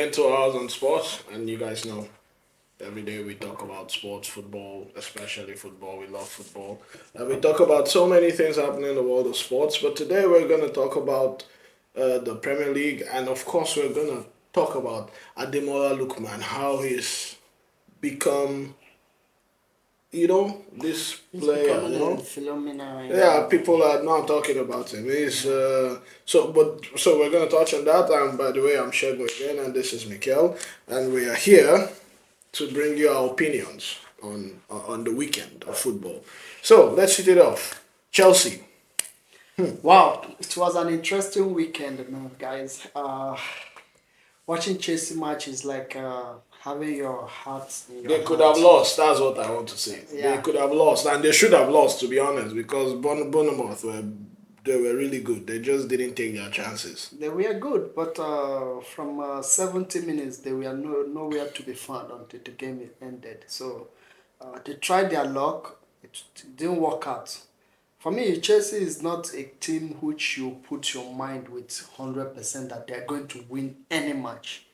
in 2 hours on sports, and you guys know every day we talk about sports, football, especially football. We love football, and we talk about so many things happening in the world of sports. But today we're gonna talk about the Premier League, and of course we're gonna talk about Ademola Lookman, how he's become, this He's player, becoming a phenomenon in yeah, the people are now talking about him. He's yeah. so we're gonna touch on that. And by the way, I'm Shego again, and this is Mikel, and we are here to bring you our opinions on the weekend of football. So let's hit it off. Chelsea. Wow, it was an interesting weekend, guys. Watching Chelsea match is like having your heart in your They could have heart. lost. That's what I want to say. They Yeah, could have lost, and they should have lost, to be honest, because Bournemouth were really good. They just didn't take their chances. they were good, but from 70 minutes, they were nowhere to be found until the game ended. So they tried their luck, it didn't work out. For me, Chelsea is not a team which you put your mind with 100% that they're going to win any match.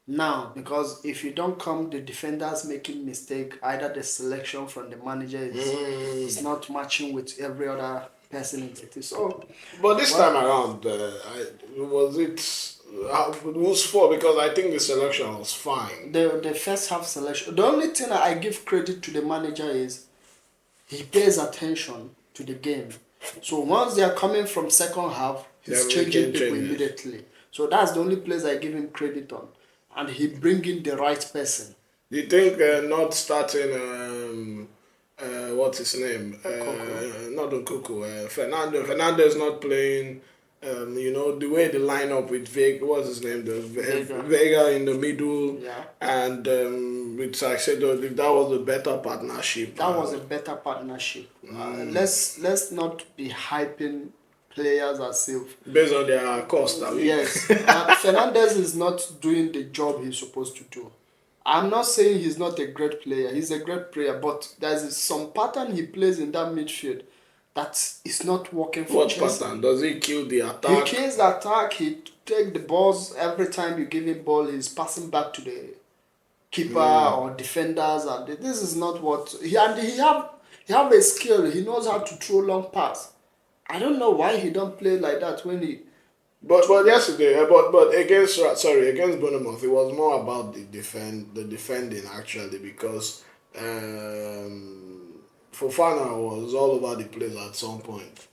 Now, because if you don't come, the defenders making mistake, either the selection from the manager is not matching with every other person in the team. So, But this time well, around, was it who's for? Because I think the selection was fine. the first half selection, the only thing I give credit to the manager is he pays attention to the game. So once they are coming from second half, They're he's changing making people changes. immediately. So that's the only place I give him credit on, and he bring in the right person. Do you think not starting what's his name? Coco. Not Nkunku. Fernando. Fernando's not playing. The way they line up with Vega, what's his name? Vega. Vega in the middle, Yeah, and with Saicedo, that was a better partnership. that was a better partnership. Let's not be hyping players as if Based on their cost. I mean. yes, Fernandez is not doing the job he's supposed to do. I'm not saying he's not a great player. He's a great player, but there's some pattern he plays in that midfield that is not working for What Chelsea. pattern? Does he kill the He attack? kills the attack. He take the balls every time you give him ball. He's passing back to the keeper or defenders, and this is not what he have a skill. He knows how to throw long pass. I don't know why he don't play like that when he. But yesterday, against Bournemouth, it was more about the defending actually, because Fofana was all over the place at some point,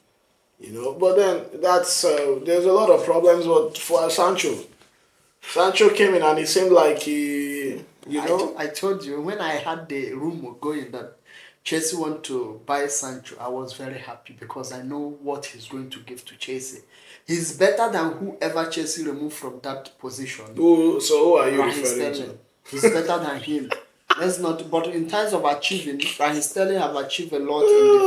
But then there's a lot of problems. But for Sancho came in and it seemed like I told you when I had the rumor going that Chelsea want to buy Sancho, I was very happy because I know what he's going to give to Chelsea. He's better than whoever Chelsea removed from that position. who are you Raheem referring to? Sterling. He's better than him. Let's not. But in terms of achieving, Raheem Sterling have achieved a lot in the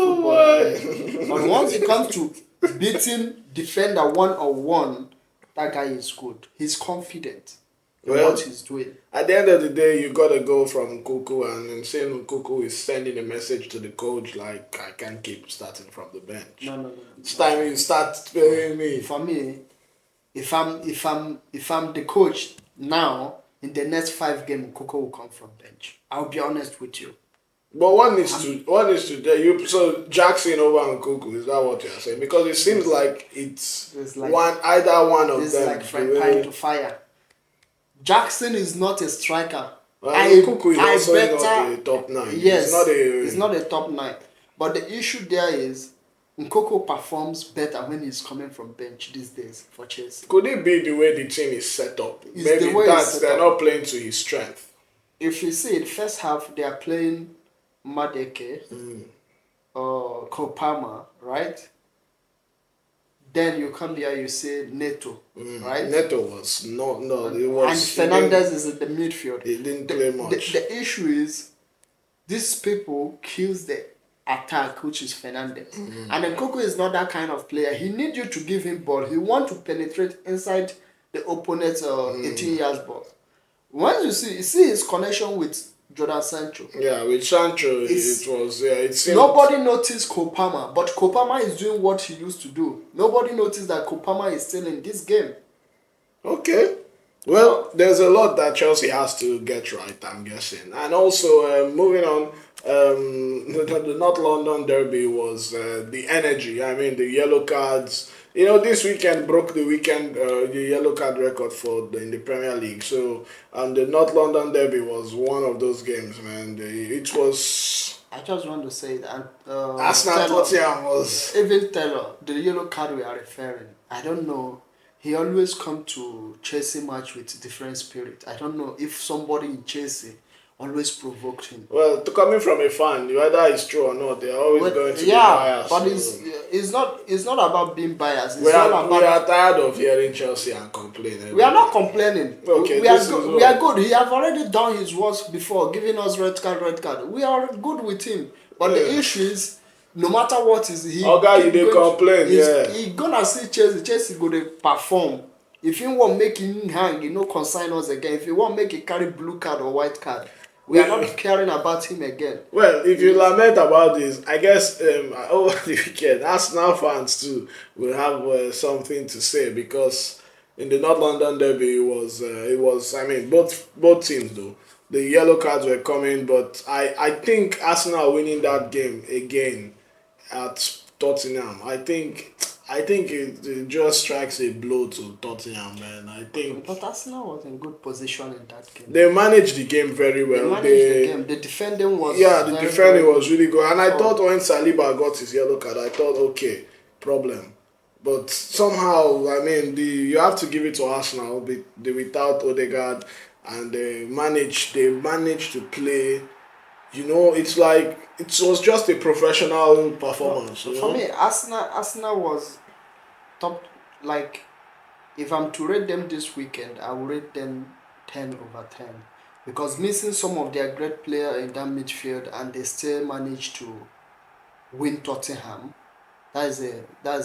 football. But once it comes to beating defender 1-on-1, that guy is good. He's confident in Well, what he's doing. at the end of the day, you gotta go from Kuku, and saying Kuku is sending a message to the coach like, I can't keep starting from the bench. No. It's time you start playing me. For me, if I'm the coach now, in the next 5 games, Coco will come from bench. I'll be honest with you. But one is to you. So Jackson over and Kuku, is that what you're saying? Because it seems like it's like either one of It's them. like from pine to fire. Jackson is not a striker. Kuku is also not a top 9. Yes, He's not a top 9. But the issue there is, Nkoko performs better when he's coming from bench these days for Chelsea. Could it be the way the team is set up? It's Maybe the way it's they're set not playing to his strength. If you see it, first half they are playing Madeke or Kopama, right? Then you come here, you say Neto, right? Neto was it was. And Fernandez is in the midfield. He didn't play much. The issue is, these people kills the attack, which is Fernandez. And then Coco is not that kind of player. He need you to give him ball. He want to penetrate inside the opponent's 18 years ball. Once you see his connection with Jordan Sancho. Yeah, with Sancho, it seemed... Nobody noticed Kopama, but Kopama is doing what he used to do. Nobody noticed that Kopama is still in this game. Okay. Well, there's a lot that Chelsea has to get right, I'm guessing. And also, moving on, the North London derby was the energy. I mean, the yellow cards. You know, this weekend broke the yellow card record in the Premier League. So, the North London derby was one of those games, man. It was I just want to say that Arsenal Taylor, Tottenham was. even Taylor, the yellow card we are referring, I don't know. He always come to Chelsea match with different spirit. I don't know if somebody in Chelsea always provoked him. Well, coming from a fan, whether it's true or not, they're always But going to be yeah, biased. but So. it's not about being biased. We It's all are, we about are tired of hearing Chelsea and complaining. we are not complaining. Okay, We are this is good. what. We are good. He have already done his worst before, giving us red card, red card. We are good with him. But the Yeah. issue is, no matter what is he, Oga, you keep dey going complain, yeah. he gonna see Chelsea. Chelsea go dey perform. If he want make him hang, he no concern us again. If he want make he carry blue card or white card, we are not caring about him again. Well, if you lament about this, I guess over the weekend, Arsenal fans too will have something to say because in the North London derby, it was. I mean, both teams though. The yellow cards were coming, but I think Arsenal winning that game again at Tottenham. I think it just strikes a blow to Tottenham, man. I think But Arsenal was in good position in that game. they managed the game very They well. managed the game. The defending was Yeah, the very, defending very was really good. And I Oh. thought when Saliba got his yellow card, I thought, okay, problem. But somehow, I mean, you have to give it to Arsenal without Odegaard, and they managed to play. You know, it's like it was just a professional performance. You For know, me, Arsenal was top. Like, if I'm to rate them this weekend, I will rate them 10/10 because missing some of their great player in that midfield and they still managed to win Tottenham. That is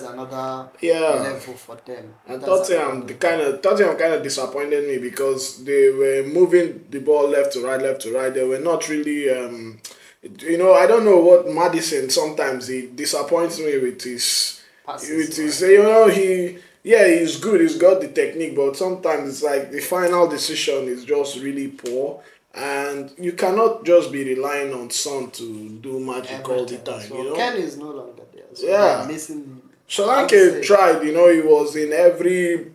another yeah. level for them. And That's another level. Tottenham kind of disappointed me because they were moving the ball left to right, left to right. They were not really, I don't know what Madison sometimes he disappoints me Passes, he's good, he's got the technique, but sometimes it's like the final decision is just really poor. And you cannot just be relying on Son to do magic all the everything. time, So Ken is no longer there. So they are Yeah. missing him. I would Solanke say tried, he was in every,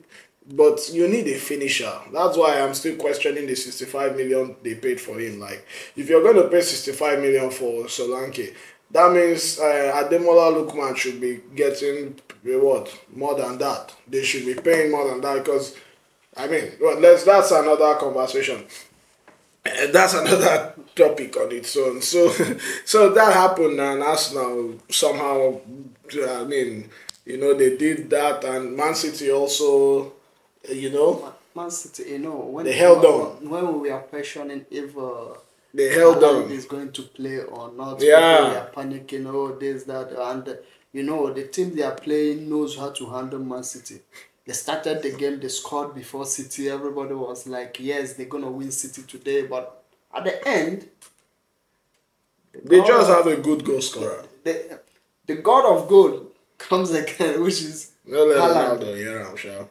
but you need a finisher. That's why I'm still questioning the 65 million they paid for him. Like, if you're going to pay 65 million for Solanke, that means Ademola Lookman should be getting what more than that. They should be paying more than that because, I mean, well, that's another conversation. That's another topic on its own. So, so that happened, and Arsenal somehow, I mean, they did that, and Man City also, you know, Man City, when they held on. when we are questioning if They held Haaland on. is going to play or not, people Yeah. are panicking, this, that, and the team they are playing knows how to handle Man City. They started the game, they scored before City. Everybody was like, yes, they're gonna win City today, but at the end, They God just of- have a good goal scorer. the God of goal comes again, which is No, let Haaland. Ronaldo, yeah, I'm sure.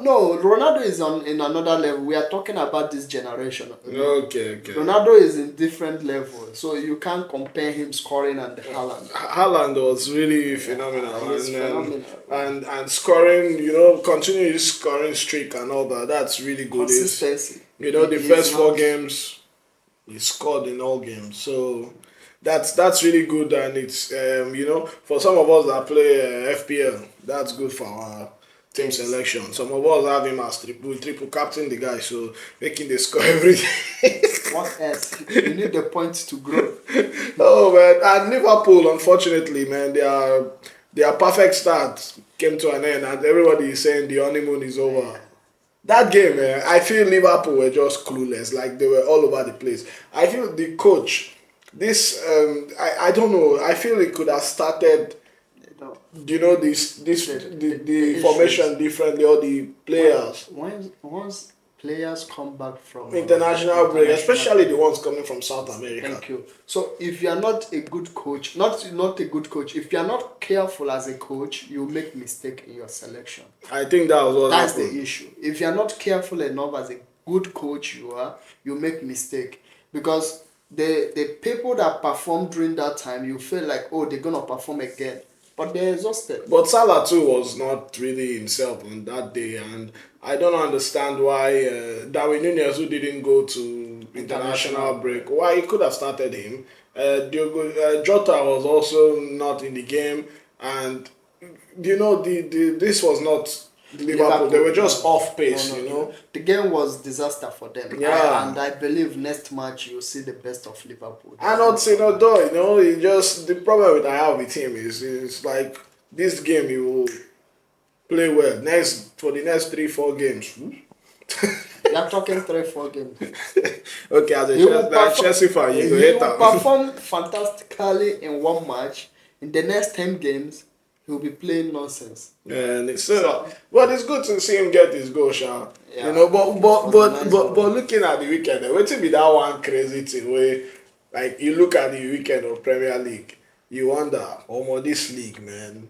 No, Ronaldo is in another level. We are talking about this generation. Okay. Ronaldo is in different level, so you can't compare him scoring and Haaland. Haaland was really phenomenal, He's phenomenal. and scoring, continue his scoring streak and all that. That's really good. Consistency. The He's first four not- games, he scored in all games. So that's really good, and it's for some of us that play FPL, that's good for our team Yes. selection. Some of us have him as triple captain the guy, so making the score everything. What else? You need the points to grow. Oh man, and Liverpool, unfortunately, man, their perfect start came to an end, and everybody is saying the honeymoon is over. That game, man, I feel Liverpool were just clueless, like they were all over the place. I feel the coach, I don't know, I feel it could have started, the The formation differently, or the players. Once players come back from International break, international especially the break. ones coming from South America. Thank you. So if you are not a good coach, not a good coach, if you are not careful as a coach, you make mistake in your selection. I think that was what That's happened. the issue. If you are not careful enough as a good coach, you make mistake because the people that performed during that time, you feel like, oh, they're gonna perform again, but they're exhausted. But Salah too was not really himself on that day, and I don't understand why Darwin Nunez, who didn't go to international break, why he could have started him. Jota was also not in the game, and this was not Liverpool. They were just off pace, The game was disaster for them. Yeah. And I believe next match you'll see the best of Liverpool. I'm not saying no though, he just the problem with I have with him is like this game he will play well. For the next 3-4 games. You're talking 3-4 games. Okay, as a Chelsea fan, you go hate He will perform fantastically in one match. In the next 10 games, he'll be playing nonsense. And but it's good to see him get his goal, Sha. Yeah, but looking at the weekend, waiting be that one crazy thing where like you look at the weekend of Premier League, you wonder, oh this league, man.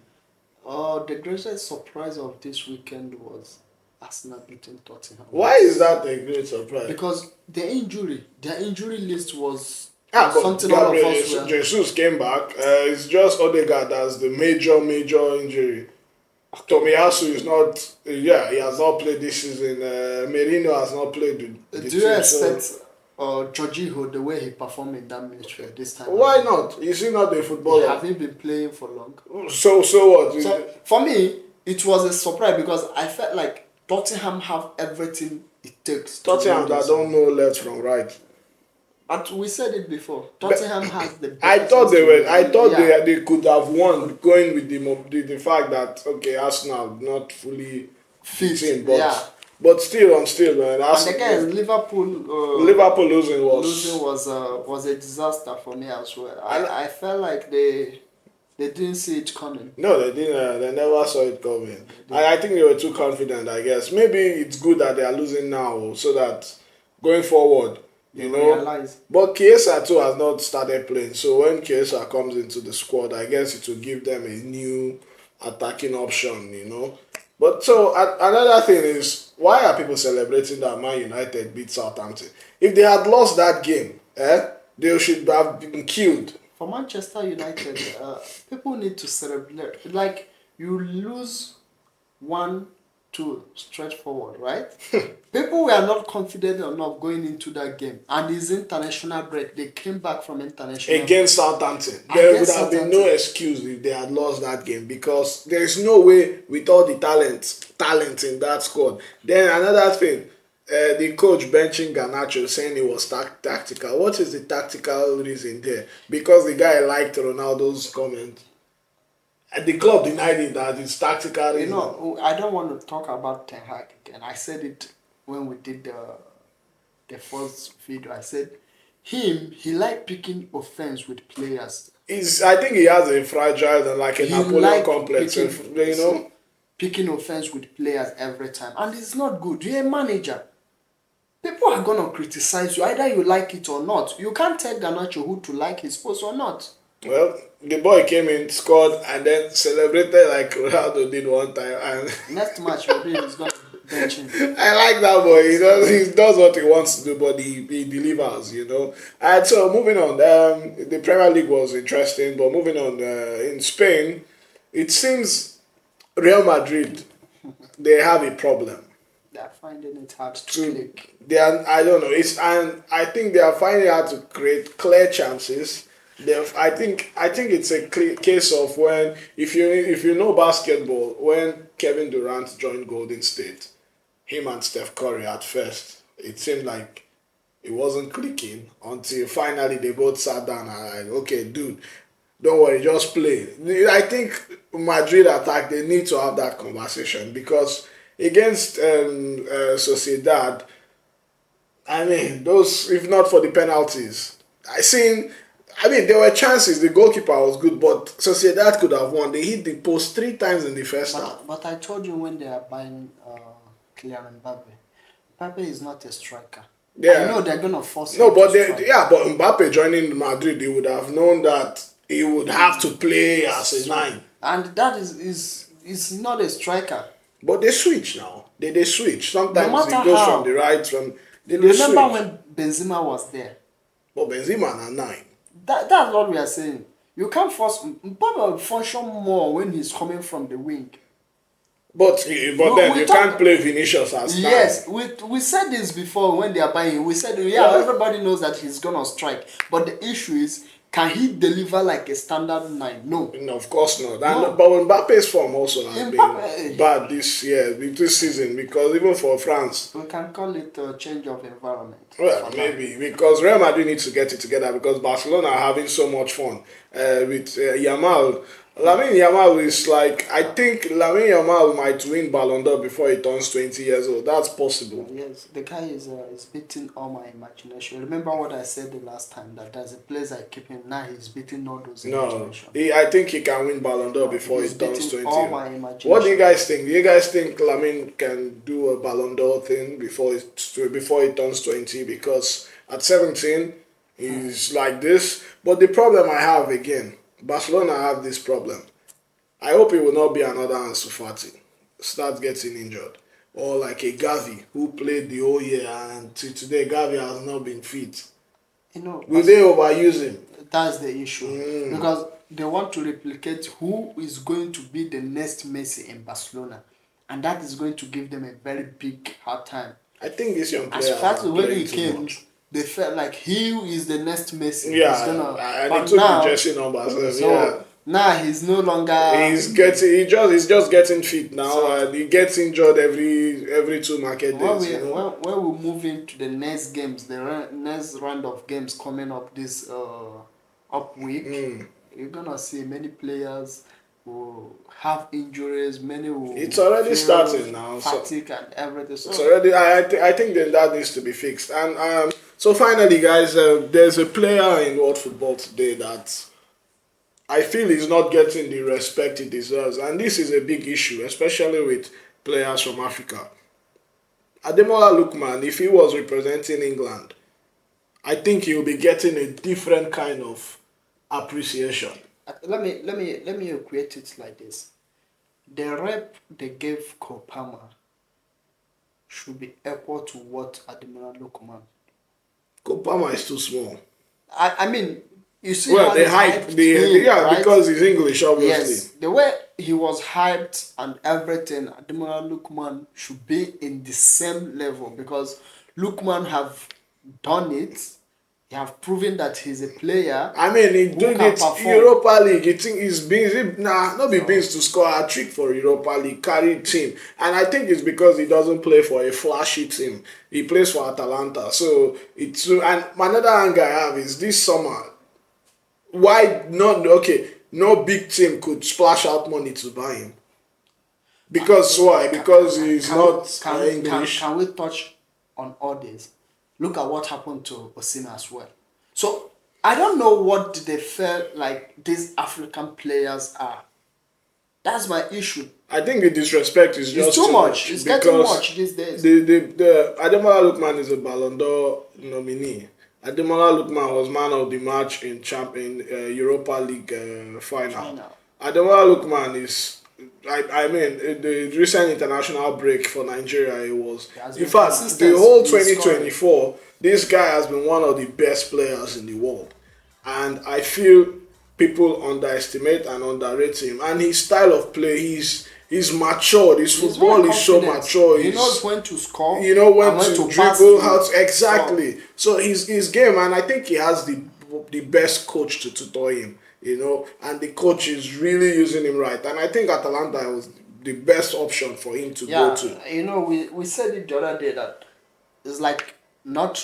The greatest surprise of this weekend was Arsenal beating Tottenham. Why is that a great surprise? Because their injury list was something all of us were. Jesus came back. It's just Odegaard that's the major injury. Tomiyasu is not. He has not played this season. Merino has not played. Do you expect Jorginho the way he performed in that midfield this time? Why not? Is he not a footballer? Have he been playing for long? So what? So for me, it was a surprise because I felt like Tottenham have everything it takes. Tottenham that don't know left from right. And we said it before. Tottenham has the best. I thought they could have won going with the fact that Arsenal not fully fit, but still man. And again, Liverpool losing was a disaster for me as well. I felt like they didn't see it coming. No, they didn't. They never saw it coming. I think they were too confident. I guess maybe it's good that they are losing now, so that going forward. Realize. But Chiesa too has not started playing. So when Chiesa comes into the squad, I guess it will give them a new attacking option, But so another thing is, why are people celebrating that Man United beat Southampton? If they had lost that game, they should have been killed. For Manchester United, people need to celebrate. Like, you lose 1-2 straightforward, right? People were not confident enough going into that game. And it's international break. They came back from international against Southampton. There would have been no excuse if they had lost that game because there is no way with all the talent in that squad. Then another thing, the coach benching Garnacho saying it was tactical. What is the tactical reason there? Because the guy liked Ronaldo's comment. And the club denied it that it's tactical reason. I don't want to talk about Ten Hag again. I said it when we did the first video. I said he liked picking offense with players. I think he has a fragile and like a Napoleon complex. Picking offense with players every time. And it's not good. You're a manager. People are going to criticize you. Either you like it or not. You can't tell Garnacho who to like his post or not. Well, the boy came in, scored, and then celebrated like Ronaldo did one time. And next match, maybe he's going to bench him. I like that boy. He does what he wants to do, but he delivers, And so, moving on. The Premier League was interesting, but moving on, in Spain, it seems Real Madrid, they have a problem. They are finding it hard to click. I don't know. And I think they are finding it hard to create clear chances. I think it's a case of when if you know basketball, when Kevin Durant joined Golden State, him and Steph Curry at first, it seemed like it wasn't clicking until finally they both sat down and like, okay, dude, don't worry, just play. I think Madrid attack, they need to have that conversation because against Sociedad, I mean, those, if not for the penalties, there were chances. The goalkeeper was good, but Sociedad could have won. They hit the post 3 times in the first half. But I told you when they are buying Kylian Mbappe, Mbappe is not a striker. I Yeah. know they're gonna force No, him to but strike. but Mbappe joining Madrid, they would have known that he would have to play as a So, nine. and that is not a striker. But they switch now. They switch. No Sometimes matter it goes from the how. right, from they Remember switch. when Benzema was there? But Benzema na nine. That's what we are saying. You can't force Mbappe will function more when he's coming from the wing. But No, then we you talk. can't play Vinicius as nine. Yes, we said this before when they are buying. We said, yeah, Yeah. everybody knows that he's gonna strike, but the issue is, can he deliver like a standard nine? No, No, of course not. And no. but Mbappe's form also has been Mbappe, bad this year, this season, because even for France, we can call it a change of environment well, for now. maybe because Real Madrid needs to get it together because Barcelona are having so much fun with Yamal. Lamine Yamal is like, I think Lamine Yamal might win Ballon d'Or before he turns 20 years old. That's possible. Yes, the guy is beating all my imagination. Remember what I said the last time, that there's a place I keep him. Now he's beating all those No, imagination. I think he can win Ballon d'Or No, before he he's turns beating 20. all my imagination. What do you guys think? Do you guys think Lamine can do a Ballon d'Or thing before he turns 20? Because at 17, he's like this. But the problem I have again, Barcelona have this problem. I hope it will not be another Ansu Fati start getting injured. Or like a Gavi who played the whole year and till today Gavi has not been fit. You know, Will they overuse him? that's the issue. Because they want to replicate who is going to be the next Messi in Barcelona. And that is going to give them a very big hard time. I think this young As player far are as when playing he too came, much. they felt like he is the next Messi. He's Yeah, gonna, and he but took now, the jersey number. So, yeah, so now he's no longer. he's just getting fit now, So and he gets injured every two market when days. we You know. when we move into the next games, the next round of games coming up this up week, you're gonna see many players who have injuries. Many will It's already feel starting now. So fatigue and everything. it's So already. I think then that needs to be fixed. And so finally, guys, there's a player in world football today that I feel he's not getting the respect he deserves, and this is a big issue, especially with players from Africa. Ademola Lookman, if he was representing England, I think he'll be getting a different kind of appreciation. let me equate it like this: the rep they gave Kopama should be equal to what Ademola Lookman. Kopama is too small. I mean, you see Well, how they they hype, hyped him, yeah, right? because he's English, obviously. Yes, the way he was hyped and everything, Ademola Lookman should be in the same level because Lookman have done it. He have proven that he's a player I mean, he who doing can it perform. Europa League. You think he's been not be So, beans to score a trick for Europa League, carry team, and I think it's because he doesn't play for a flashy team. He plays for Atalanta, so it's and another anger I have is this summer. Why not? Okay, no big team could splash out money to buy him. Because why? Because he's not English. can we touch on all this? Look at what happened to Osimhen as well. So I don't know what they felt like these African players are. That's my issue. I think the disrespect is just It's too much. It's getting much these days. The Ademola Lookman is a Ballon d'Or nominee. Ademola Lookman was man of the match in Europa League final. Ademola Lookman is, I mean, the recent international break for Nigeria, it was. In fact, the whole 2024, this guy has been one of the best players in the world. And I feel people underestimate and underrate him. And his style of play, he's matured. His football is so mature. He knows when to score. You know when to dribble, how to exactly. So his game, and I think he has the best coach to tutor him. You know, and the coach is really using him right. And I think Atalanta was the best option for him to go to. You know, we said it the other day that it's like not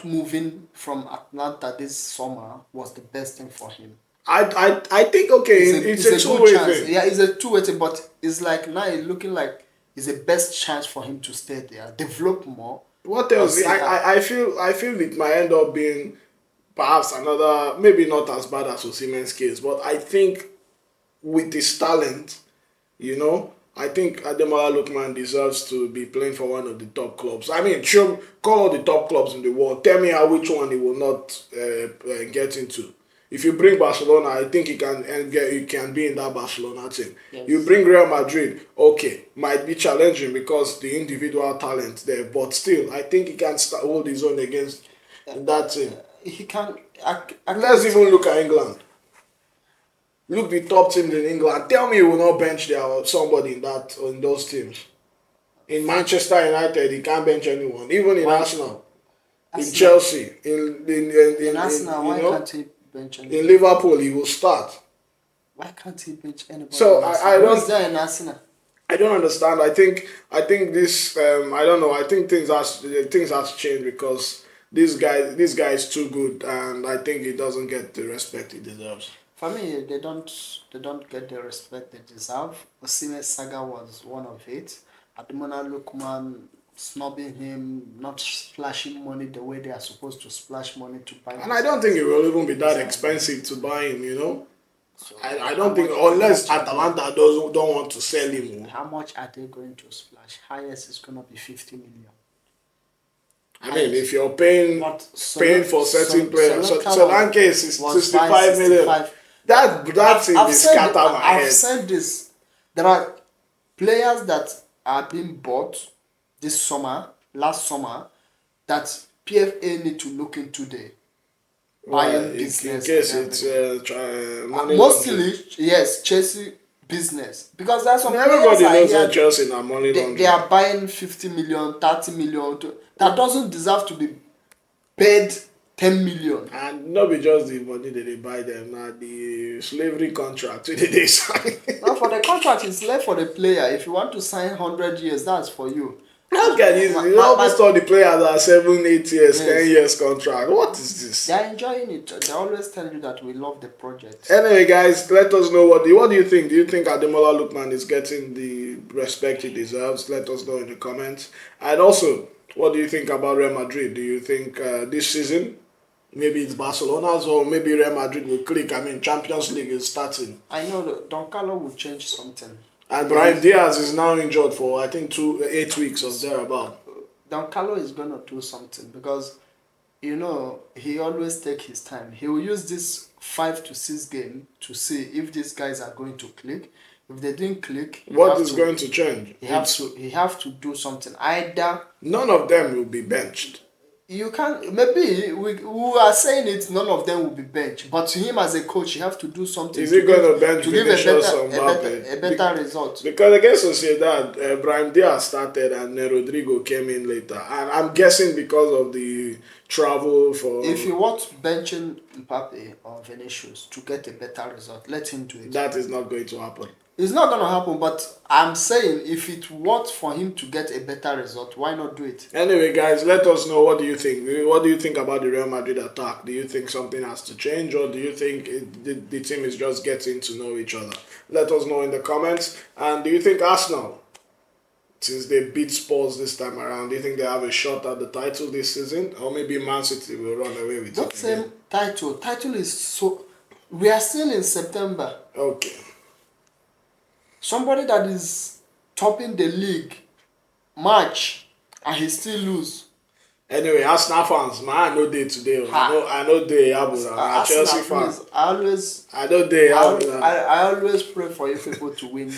moving from Atlanta this summer was the best thing for him. I think it's a two-way thing. Yeah, it's a two-way thing, but it's like now it's looking like it's the best chance for him to stay there, develop more. What else? I feel it might end up being perhaps another, maybe not as bad as Osimhen's case, but I think with his talent, you know, I think Ademola Lookman deserves to be playing for one of the top clubs. I mean, sure, call all the top clubs in the world. Tell me how which one he will not get into. If you bring Barcelona, I think he can be in that Barcelona team. Yes. You bring Real Madrid, okay, might be challenging because the individual talent there, but still, I think he can hold his own against that team. He can. Let's even look at England. Look the top teams in England. Tell me, he will not bench somebody in those teams. In Manchester United, he can't bench anyone. Even in Arsenal, in Chelsea, in Arsenal, why can't he bench anybody? In Liverpool, he will start. Why can't he bench anybody? So I don't. Who's there in Arsenal? I don't understand. I think this. I don't know. I think things has changed because this guy is too good, and I think he doesn't get the respect he deserves. For me, they don't get the respect they deserve. Osimhen's saga was one of it. Ademola Lookman snubbing him, not splashing money the way they are supposed to splash money to buy. And I don't think it will even be that expensive to buy him. You know, so I don't think unless Atalanta don't want to sell him. How much are they going to splash? Highest is gonna be 50 million. I mean, if you're paying for certain players, Solanke is 65 million. That thing is scatter my head. I've said this. There are players that are being bought last summer, that PFA need to look into the buying business. In case it's money mostly, yes, Chelsea business. Because that's what everybody knows that Chelsea are money laundering. They are buying 50 million, 30 million. That doesn't deserve to be paid 10 million. And not be just the money that they buy them, now the slavery contract that they sign. Now for the contract, it's left for the player. If you want to sign 100 years, that's for you. Look at this. You almost all the players are 7, 8 years, 10 years contract. What is this? They're enjoying it. They always tell you that we love the project. Anyway, guys, let us know what do you think? Do you think Ademola Lookman is getting the respect he deserves? Let us know in the comments. And also, what do you think about Real Madrid? Do you think this season, maybe it's Barcelona's or maybe Real Madrid will click? I mean, Champions League is starting. I know that Don Carlo will change something. And Brahim Diaz is now injured for, I think, 8 weeks or thereabout. Don Carlo is going to do something because, you know, he always takes his time. He will use this 5 to 6 game to see if these guys are going to click. If they didn't click, what is going to change? He have to do something. Either none of them will be benched. You can't. Maybe we are saying it. None of them will be benched. But to him as a coach, you have to do something. Is he going to bench Vinicius or a better result? Because against Sociedad, Brahim Diaz started and Rodrigo came in later, and I'm guessing because of the travel for. If you want benching Mbappe or Vinicius to get a better result, let him do it. That is not going to happen. It's not going to happen, but I'm saying if it works for him to get a better result, why not do it? Anyway, guys, let us know what do you think. What do you think about the Real Madrid attack? Do you think something has to change, or do you think the team is just getting to know each other? Let us know in the comments. And do you think Arsenal, since they beat Spurs this time around, do you think they have a shot at the title this season? Or maybe Man City will run away with it? Not same title. Title is so... We are still in September. Okay. Somebody that is topping the league March and he still lose. Anyway, Arsenal fans, man, I know they today. I know they have Chelsea fans. I always pray for you people to win.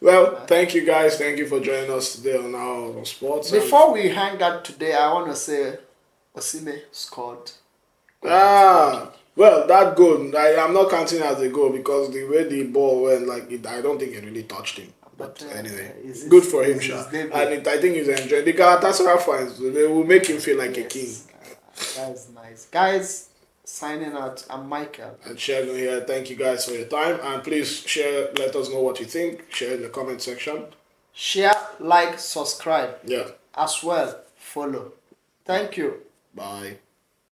Well, thank you guys. Thank you for joining us today on our sports. Before we hang out today, I want to say Osimhen scored. Well, that goal, I'm not counting as a goal because the way the ball went, I don't think it really touched him. But anyway, good for him, Sha. And I think he's enjoying. The Galatasaray fans, they will make him feel like a king. That's nice. Guys, signing out, I'm Michael. And Shegun here. Thank you guys for your time. And please share, let us know what you think. Share in the comment section. Share, like, subscribe. Yeah. As well, follow. Thank you. Bye.